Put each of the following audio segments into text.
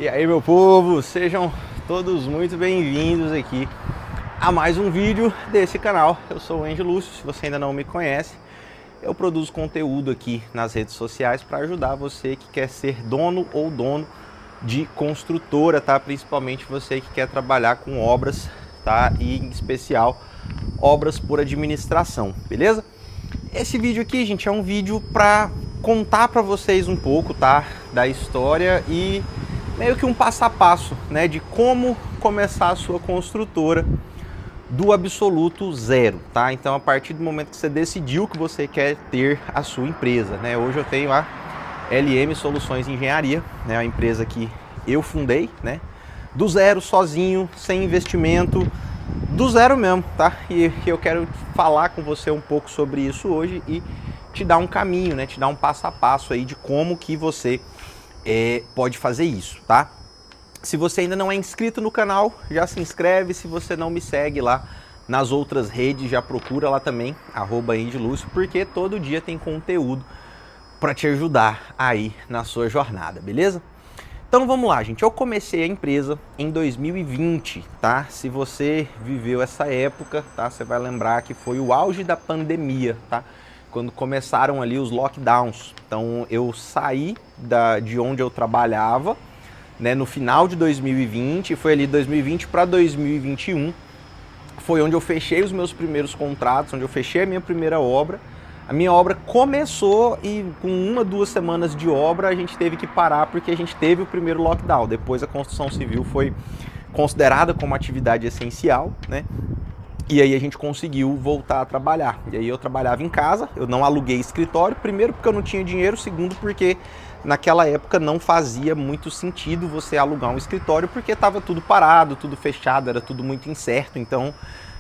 E aí, meu povo, sejam todos muito bem-vindos aqui a mais um vídeo desse canal. Eu sou o Andy Lúcio, se você ainda não me conhece, eu produzo conteúdo aqui nas redes sociais para ajudar você que quer ser dono ou dono de construtora, tá? Principalmente você que quer trabalhar com obras, tá? E em especial obras por administração, beleza? Esse vídeo aqui, gente, é um vídeo para contar para vocês um pouco, tá? Da história e meio que um passo a passo, né, de como começar a sua construtora do absoluto zero, tá? Então, a partir do momento que você decidiu que você quer ter a sua empresa, né? Hoje eu tenho a LM Soluções Engenharia, né, a empresa que eu fundei, né, do zero, sozinho, sem investimento, do zero mesmo, tá? E eu quero falar com você um pouco sobre isso hoje e te dar um caminho, né, te dar um passo a passo aí de como que você pode fazer isso, tá? Se você ainda não é inscrito no canal, já se inscreve. Se você não me segue lá nas outras redes, já procura lá também, @AndyLúcio, porque todo dia tem conteúdo para te ajudar aí na sua jornada, beleza? Então vamos lá, gente. Eu comecei a empresa em 2020, tá? Se você viveu essa época, tá? Você vai lembrar que foi o auge da pandemia, tá? Quando começaram ali os lockdowns. Então eu saí de onde eu trabalhava, né, no final de 2020, foi ali 2020 para 2021, foi onde eu fechei os meus primeiros contratos, onde eu fechei a minha primeira obra. A minha obra começou e com 1, 2 semanas de obra a gente teve que parar porque a gente teve o primeiro lockdown. Depois a construção civil foi considerada como atividade essencial, né? E aí a gente conseguiu voltar a trabalhar. E aí eu trabalhava em casa, eu não aluguei escritório, primeiro porque eu não tinha dinheiro, segundo porque naquela época não fazia muito sentido você alugar um escritório porque estava tudo parado, tudo fechado, era tudo muito incerto, então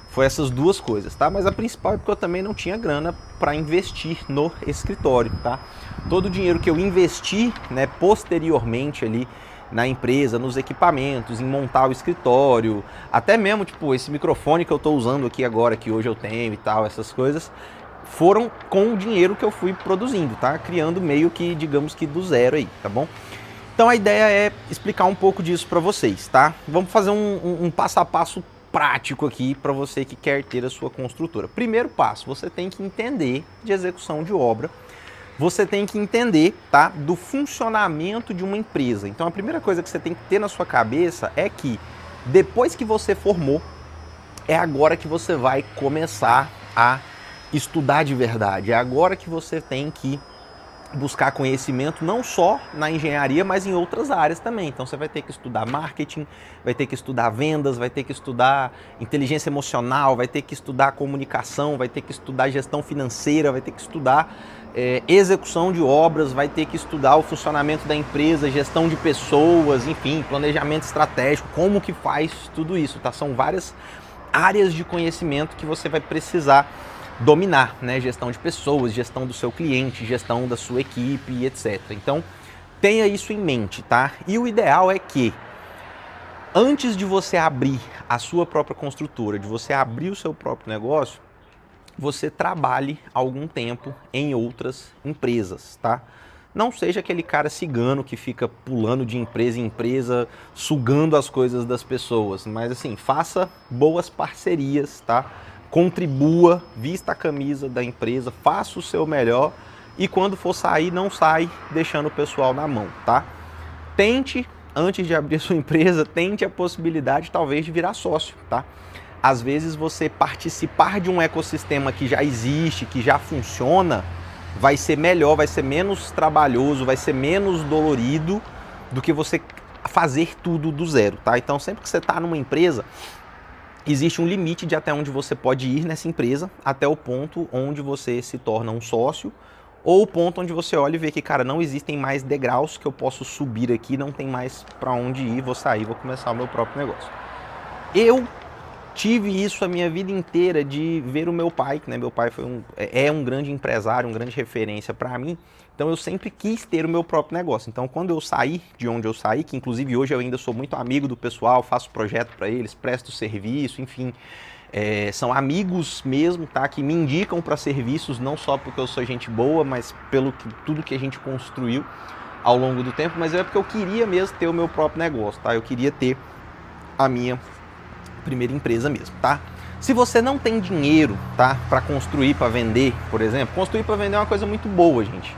foi essas duas coisas, tá? Mas a principal é porque eu também não tinha grana para investir no escritório, tá? Todo o dinheiro que eu investi, né, posteriormente ali na empresa, nos equipamentos, em montar o escritório, até mesmo, tipo, esse microfone que eu estou usando aqui agora, que hoje eu tenho e tal, essas coisas, foram com o dinheiro que eu fui produzindo, tá? Criando meio que, digamos que do zero aí, tá bom? Então a ideia é explicar um pouco disso para vocês, tá? Vamos fazer um passo a passo prático aqui para você que quer ter a sua construtora. Primeiro passo, você tem que entender de execução de obra. Você tem que entender, tá, do funcionamento de uma empresa. Então a primeira coisa que você tem que ter na sua cabeça é que depois que você formou, é agora que você vai começar a estudar de verdade. É agora que você tem que buscar conhecimento não só na engenharia, mas em outras áreas também. Então você vai ter que estudar marketing, vai ter que estudar vendas, vai ter que estudar inteligência emocional, vai ter que estudar comunicação, vai ter que estudar gestão financeira, vai ter que estudar execução de obras, vai ter que estudar o funcionamento da empresa, gestão de pessoas, enfim, planejamento estratégico, como que faz tudo isso, tá? São várias áreas de conhecimento que você vai precisar dominar, né? Gestão de pessoas, gestão do seu cliente, gestão da sua equipe, etc. Então, tenha isso em mente, tá? E o ideal é que, antes de você abrir a sua própria construtora, de você abrir o seu próprio negócio, você trabalhe algum tempo em outras empresas, tá? Não seja aquele cara cigano que fica pulando de empresa em empresa, sugando as coisas das pessoas, mas assim, faça boas parcerias, tá? Contribua, vista a camisa da empresa, faça o seu melhor e quando for sair, não sai deixando o pessoal na mão, tá? Tente, antes de abrir a sua empresa, tente a possibilidade talvez de virar sócio, tá? Às vezes você participar de um ecossistema que já existe, que já funciona, vai ser melhor, vai ser menos trabalhoso, vai ser menos dolorido do que você fazer tudo do zero, tá? Então sempre que você está numa empresa, existe um limite de até onde você pode ir nessa empresa, até o ponto onde você se torna um sócio, ou o ponto onde você olha e vê que, cara, não existem mais degraus que eu posso subir aqui, não tem mais para onde ir, vou sair, vou começar o meu próprio negócio. Eu tive isso a minha vida inteira de ver o meu pai, né? Meu pai é um grande empresário, uma grande referência para mim. Então eu sempre quis ter o meu próprio negócio. Então quando eu saí de onde eu saí, que inclusive hoje eu ainda sou muito amigo do pessoal, faço projeto para eles, presto serviço, enfim, são amigos mesmo, tá? Que me indicam para serviços, não só porque eu sou gente boa, mas pelo tudo que a gente construiu. ao longo do tempo, mas é porque eu queria mesmo ter o meu próprio negócio, tá? Eu queria ter a minha primeira empresa mesmo, tá? Se você não tem dinheiro, tá, para construir para vender, por exemplo, construir para vender é uma coisa muito boa, gente.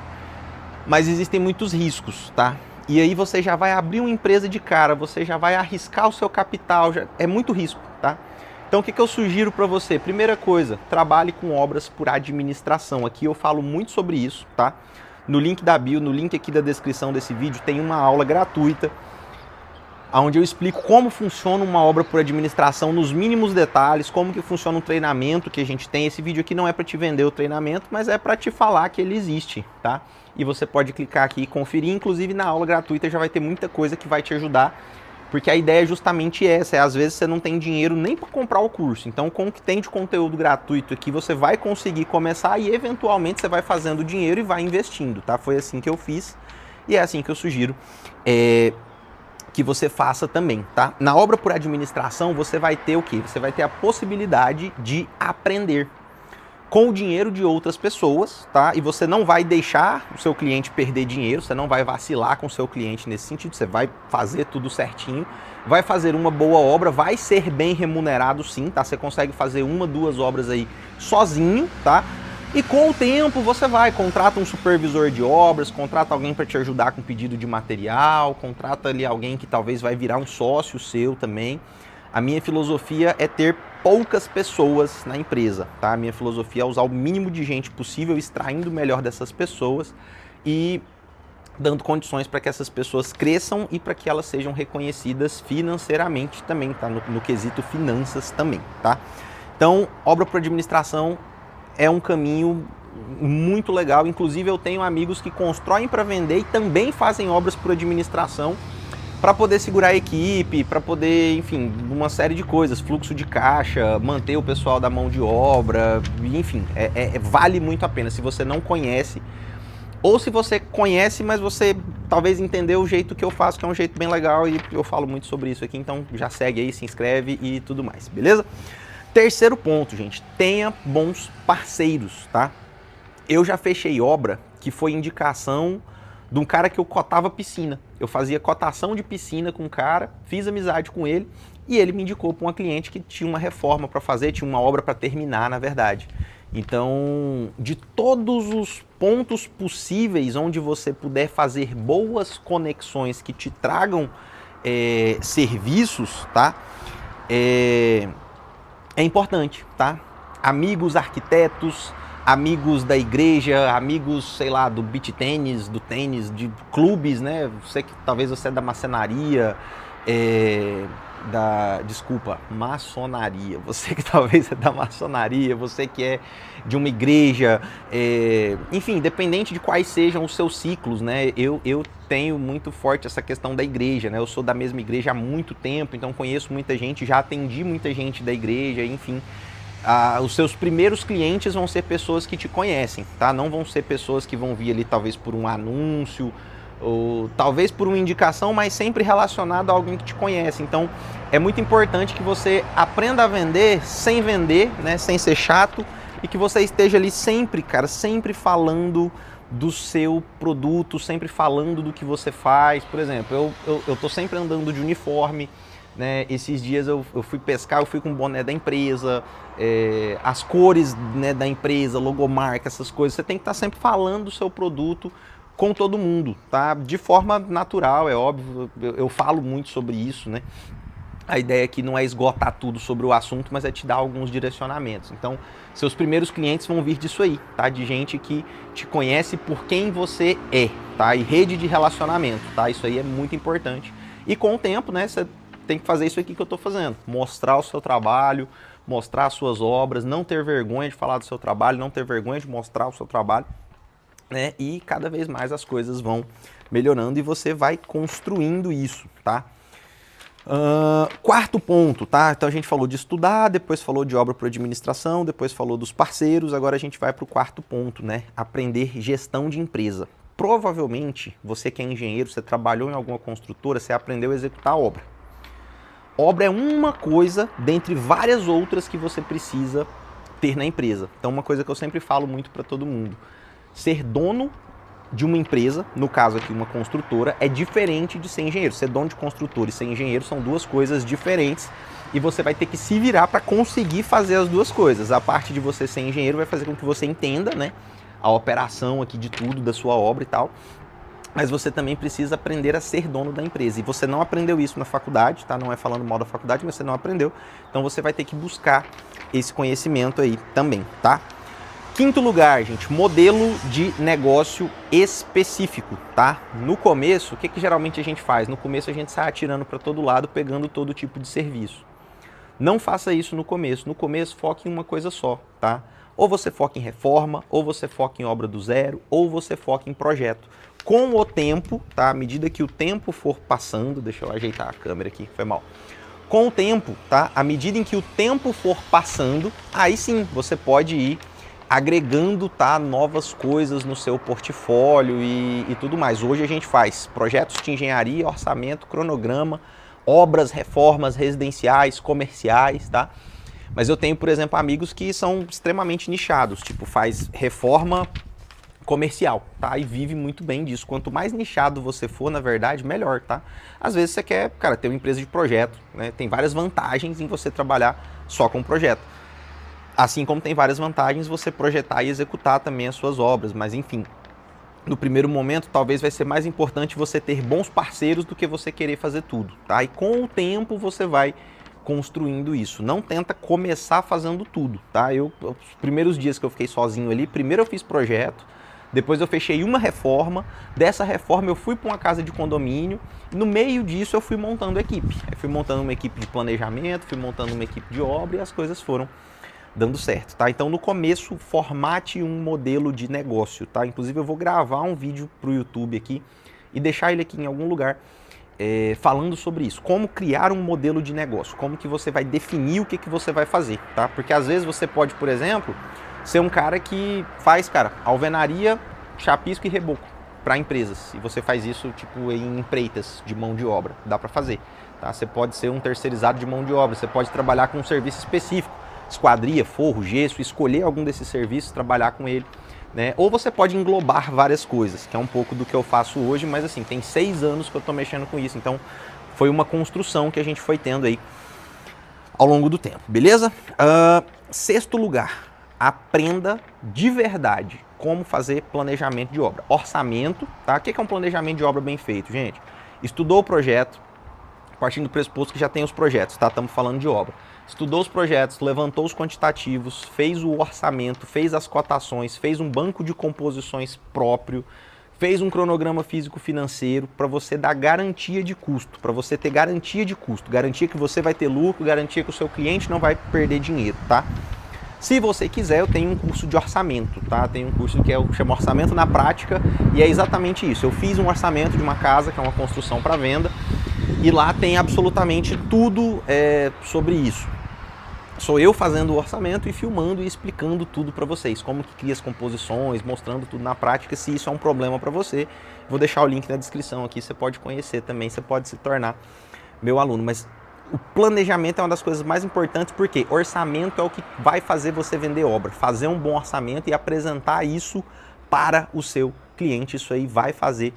Mas existem muitos riscos, tá? E aí você já vai abrir uma empresa de cara, você já vai arriscar o seu capital, é muito risco, tá? Então o que eu sugiro para você? Primeira coisa, trabalhe com obras por administração. Aqui eu falo muito sobre isso, tá? No link da bio, no link aqui da descrição desse vídeo, tem uma aula gratuita onde eu explico como funciona uma obra por administração nos mínimos detalhes, como que funciona um treinamento que a gente tem. Esse vídeo aqui não é para te vender o treinamento, mas é para te falar que ele existe, tá? E você pode clicar aqui e conferir, inclusive na aula gratuita já vai ter muita coisa que vai te ajudar, porque a ideia é justamente essa, às vezes você não tem dinheiro nem para comprar o curso, então com o que tem de conteúdo gratuito aqui você vai conseguir começar e eventualmente você vai fazendo dinheiro e vai investindo, tá? Foi assim que eu fiz e é assim que eu sugiro que você faça também, tá? Na obra por administração você vai ter o quê? Você vai ter a possibilidade de aprender com o dinheiro de outras pessoas, tá? E você não vai deixar o seu cliente perder dinheiro, você não vai vacilar com o seu cliente nesse sentido, você vai fazer tudo certinho, vai fazer uma boa obra, vai ser bem remunerado sim, tá? Você consegue fazer uma, duas obras aí sozinho, tá? E com o tempo você contrata um supervisor de obras, contrata alguém para te ajudar com pedido de material, contrata ali alguém que talvez vai virar um sócio seu também. A minha filosofia é ter poucas pessoas na empresa, tá? A minha filosofia é usar o mínimo de gente possível, extraindo o melhor dessas pessoas e dando condições para que essas pessoas cresçam e para que elas sejam reconhecidas financeiramente também, tá? No quesito finanças também, tá? Então, obra por administração é um caminho muito legal. Inclusive eu tenho amigos que constroem para vender e também fazem obras por administração para poder segurar a equipe, para poder, enfim, uma série de coisas, fluxo de caixa, manter o pessoal da mão de obra, enfim, vale muito a pena. Se você não conhece, ou se você conhece, mas você talvez entendeu o jeito que eu faço, que é um jeito bem legal e eu falo muito sobre isso aqui, então já segue aí, se inscreve e tudo mais, beleza? Terceiro ponto, gente, tenha bons parceiros, tá? Eu já fechei obra que foi indicação de um cara que eu cotava piscina. Eu fazia cotação de piscina com um cara, fiz amizade com ele e ele me indicou para uma cliente que tinha uma reforma para fazer, tinha uma obra para terminar, na verdade. Então, de todos os pontos possíveis onde você puder fazer boas conexões que te tragam serviços, tá? É importante, tá? Amigos arquitetos, amigos da igreja, amigos, sei lá, do beach tênis, do tênis, de clubes, né? Você que talvez você é da maçonaria, maçonaria. Você que talvez é da maçonaria, você que é de uma igreja, enfim, independente de quais sejam os seus ciclos, né? Eu tenho muito forte essa questão da igreja, né? Eu sou da mesma igreja há muito tempo, então conheço muita gente, já atendi muita gente da igreja, enfim. Os seus primeiros clientes vão ser pessoas que te conhecem, tá? Não vão ser pessoas que vão vir ali talvez por um anúncio, ou talvez por uma indicação, mas sempre relacionado a alguém que te conhece. Então é muito importante que você aprenda a vender, né? Sem ser chato, e que você esteja ali sempre, cara, sempre falando do seu produto, sempre falando do que você faz. Por exemplo, eu tô sempre andando de uniforme, né? Esses dias eu fui pescar, eu fui com o boné da empresa, as cores, né, da empresa, logomarca, essas coisas. Você tem que estar sempre falando do seu produto com todo mundo, tá? De forma natural, é óbvio, eu falo muito sobre isso, né? A ideia aqui não é esgotar tudo sobre o assunto, mas é te dar alguns direcionamentos. Então, seus primeiros clientes vão vir disso aí, tá? De gente que te conhece por quem você é, tá? E rede de relacionamento, tá? Isso aí é muito importante. E com o tempo, né, você tem que fazer isso aqui que eu tô fazendo. Mostrar o seu trabalho, mostrar as suas obras, não ter vergonha de falar do seu trabalho, não ter vergonha de mostrar o seu trabalho, né? E cada vez mais as coisas vão melhorando e você vai construindo isso, tá? Quarto ponto, tá? Então a gente falou de estudar, depois falou de obra por administração, depois falou dos parceiros, agora a gente vai para o quarto ponto, né? Aprender gestão de empresa. Provavelmente, você que é engenheiro, você trabalhou em alguma construtora, você aprendeu a executar a obra. Obra é uma coisa dentre várias outras que você precisa ter na empresa. Então uma coisa que eu sempre falo muito para todo mundo, ser dono de uma empresa, no caso aqui uma construtora, é diferente de ser engenheiro. Ser dono de construtora e ser engenheiro são duas coisas diferentes e você vai ter que se virar para conseguir fazer as duas coisas. A parte de você ser engenheiro vai fazer com que você entenda, né, a operação aqui de tudo, da sua obra e tal, mas você também precisa aprender a ser dono da empresa. E você não aprendeu isso na faculdade, tá? Não é falando mal da faculdade, mas você não aprendeu. Então você vai ter que buscar esse conhecimento aí também, tá? Quinto lugar, gente, modelo de negócio específico, tá? No começo, o que geralmente a gente faz? No começo a gente sai atirando para todo lado, pegando todo tipo de serviço. Não faça isso no começo. No começo, foque em uma coisa só, tá? Ou você foca em reforma, ou você foca em obra do zero, ou você foca em projeto. Com o tempo, tá? À medida que o tempo for passando, deixa eu ajeitar a câmera aqui, foi mal. Com o tempo, tá? À medida em que o tempo for passando, aí sim você pode ir agregando, tá, novas coisas no seu portfólio e tudo mais. Hoje a gente faz projetos de engenharia, orçamento, cronograma, obras, reformas residenciais, comerciais, tá? Mas eu tenho, por exemplo, amigos que são extremamente nichados, tipo, faz reforma comercial, tá? E vive muito bem disso. Quanto mais nichado você for, na verdade, melhor, tá? Às vezes você quer, cara, ter uma empresa de projeto, né? Tem várias vantagens em você trabalhar só com projeto. Assim como tem várias vantagens você projetar e executar também as suas obras, mas enfim, no primeiro momento talvez vai ser mais importante você ter bons parceiros do que você querer fazer tudo, tá? E com o tempo você vai construindo isso. Não tenta começar fazendo tudo, tá? Os primeiros dias que eu fiquei sozinho ali, primeiro eu fiz projeto, depois eu fechei uma reforma, dessa reforma eu fui para uma casa de condomínio, no meio disso eu fui montando equipe. Eu fui montando uma equipe de planejamento, fui montando uma equipe de obra e as coisas foram dando certo, tá? Então no começo formate um modelo de negócio, tá? Inclusive eu vou gravar um vídeo para o YouTube aqui e deixar ele aqui em algum lugar falando sobre isso, como criar um modelo de negócio, como que você vai definir o que você vai fazer, tá? Porque às vezes você pode, por exemplo, ser um cara que faz, cara, alvenaria, chapisco e reboco para empresas, e você faz isso tipo em empreitas de mão de obra, dá para fazer, tá? Você pode ser um terceirizado de mão de obra, você pode trabalhar com um serviço específico, esquadria, forro, gesso, escolher algum desses serviços, trabalhar com ele, né? Ou você pode englobar várias coisas, que é um pouco do que eu faço hoje, mas assim, tem 6 anos que eu estou mexendo com isso, então foi uma construção que a gente foi tendo aí ao longo do tempo, beleza? Sexto lugar, aprenda de verdade como fazer planejamento de obra. Orçamento, tá? O que é um planejamento de obra bem feito, gente? Estudou o projeto, partindo do pressuposto que já tem os projetos, tá? Estamos falando de obra. Estudou os projetos, levantou os quantitativos, fez o orçamento, fez as cotações, fez um banco de composições próprio, fez um cronograma físico-financeiro para você dar garantia de custo, para você ter garantia de custo, garantia que você vai ter lucro, garantia que o seu cliente não vai perder dinheiro, tá? Se você quiser, eu tenho um curso de orçamento, tá? Tem um curso que chama Orçamento na Prática e é exatamente isso. Eu fiz um orçamento de uma casa, que é uma construção para venda, e lá tem absolutamente tudo sobre isso. Sou eu fazendo o orçamento e filmando e explicando tudo para vocês, como que cria as composições, mostrando tudo na prática. Se isso é um problema para você, vou deixar o link na descrição aqui, você pode conhecer também, você pode se tornar meu aluno. Mas o planejamento é uma das coisas mais importantes, porque orçamento é o que vai fazer você vender obra. Fazer um bom orçamento e apresentar isso para o seu cliente, isso aí vai fazer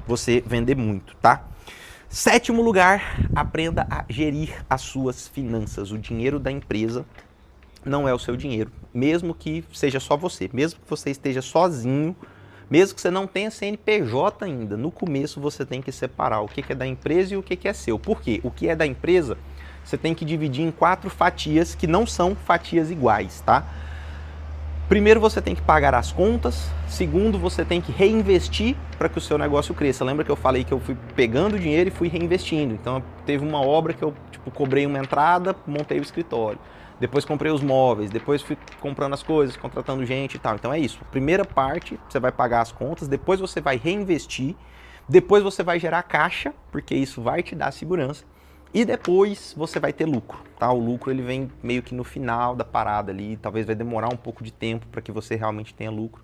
você vender muito, tá? Sétimo lugar, aprenda a gerir as suas finanças. O dinheiro da empresa não é o seu dinheiro, mesmo que seja só você, mesmo que você esteja sozinho, mesmo que você não tenha CNPJ ainda, no começo você tem que separar o que é da empresa e o que é seu. Por quê? O que é da empresa, você tem que dividir em 4 fatias que não são fatias iguais, tá? Primeiro, você tem que pagar as contas. Segundo, você tem que reinvestir para que o seu negócio cresça. Lembra que eu falei que eu fui pegando dinheiro e fui reinvestindo? Então, teve uma obra que eu cobrei uma entrada, montei o escritório. Depois comprei os móveis, depois fui comprando as coisas, contratando gente e tal. Então é isso. Primeira parte, você vai pagar as contas, depois você vai reinvestir, depois você vai gerar caixa, porque isso vai te dar segurança. E depois você vai ter lucro, tá? O lucro ele vem meio que no final da parada ali, talvez vai demorar um pouco de tempo para que você realmente tenha lucro,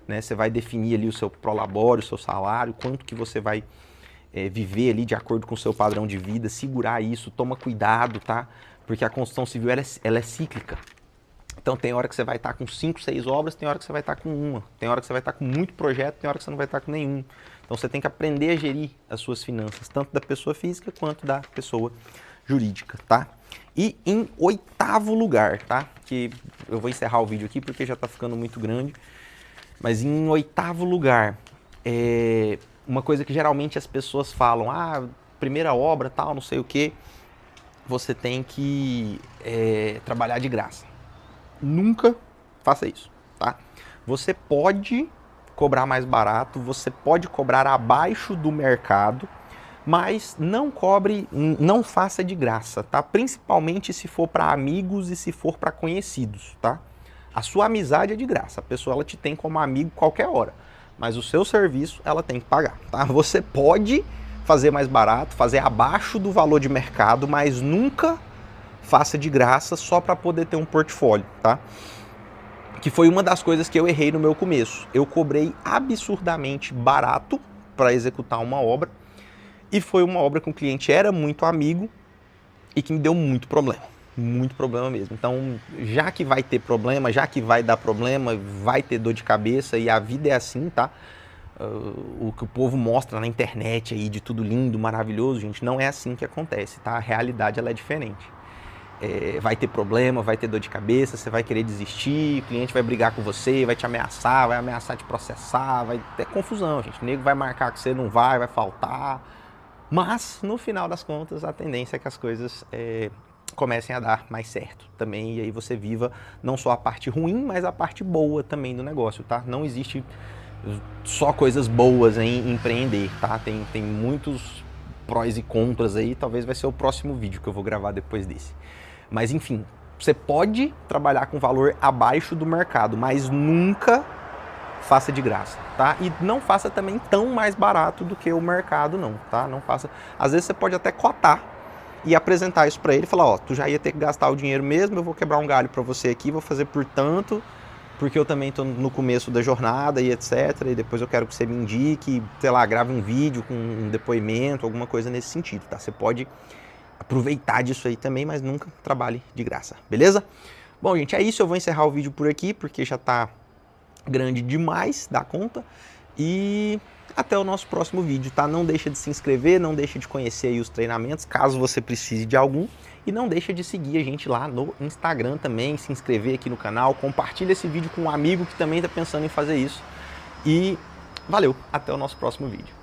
né? Você vai definir ali o seu prolabore, o seu salário, quanto que você vai viver ali de acordo com o seu padrão de vida, segurar isso, toma cuidado, tá? Porque a construção civil ela é cíclica. Então tem hora que você vai estar com 5, 6 obras, tem hora que você vai estar com uma, tem hora que você vai estar com muito projeto, tem hora que você não vai estar com nenhum. Então você tem que aprender a gerir as suas finanças, tanto da pessoa física quanto da pessoa jurídica, tá? E em 8º lugar, tá? Que eu vou encerrar o vídeo aqui porque já está ficando muito grande, mas em 8º lugar, uma coisa que geralmente as pessoas falam, primeira obra, tal, não sei o que, você tem que trabalhar de graça. Nunca faça isso, tá? Você pode cobrar mais barato, você pode cobrar abaixo do mercado, mas não cobre, não faça de graça, tá? Principalmente se for para amigos e se for para conhecidos, tá? A sua amizade é de graça, a pessoa ela te tem como amigo qualquer hora, mas o seu serviço ela tem que pagar, tá? Você pode fazer mais barato, fazer abaixo do valor de mercado, mas nunca faça de graça só para poder ter um portfólio, tá? Que foi uma das coisas que eu errei no meu começo. Eu cobrei absurdamente barato para executar uma obra e foi uma obra que o cliente era muito amigo e que me deu muito problema mesmo. Então, já que vai ter problema, já que vai dar problema, vai ter dor de cabeça e a vida é assim, tá? O que o povo mostra na internet aí de tudo lindo, maravilhoso, gente, não é assim que acontece, tá? A realidade ela é diferente. Vai ter problema, vai ter dor de cabeça, você vai querer desistir, o cliente vai brigar com você, vai te ameaçar, vai ameaçar te processar, vai ter confusão, gente. O nego vai marcar que você não vai faltar. Mas, no final das contas, a tendência é que as coisas comecem a dar mais certo também. E aí você viva não só a parte ruim, mas a parte boa também do negócio, tá? Não existe só coisas boas em empreender, tá? Tem muitos prós e contras aí, talvez vai ser o próximo vídeo que eu vou gravar depois desse. Mas enfim, você pode trabalhar com valor abaixo do mercado, mas nunca faça de graça, tá? E não faça também tão mais barato do que o mercado não, tá? Não faça. Às vezes você pode até cotar e apresentar isso para ele e falar, ó, tu já ia ter que gastar o dinheiro mesmo, eu vou quebrar um galho para você aqui, vou fazer por tanto, porque eu também tô no começo da jornada e etc, e depois eu quero que você me indique, sei lá, grave um vídeo com um depoimento, alguma coisa nesse sentido, tá? Você pode aproveitar disso aí também, mas nunca trabalhe de graça, beleza? Bom, gente, é isso, eu vou encerrar o vídeo por aqui, porque já tá grande demais da conta, e até o nosso próximo vídeo, tá? Não deixa de se inscrever, não deixa de conhecer aí os treinamentos, caso você precise de algum, e não deixa de seguir a gente lá no Instagram também, se inscrever aqui no canal, compartilha esse vídeo com um amigo que também está pensando em fazer isso, e valeu, até o nosso próximo vídeo.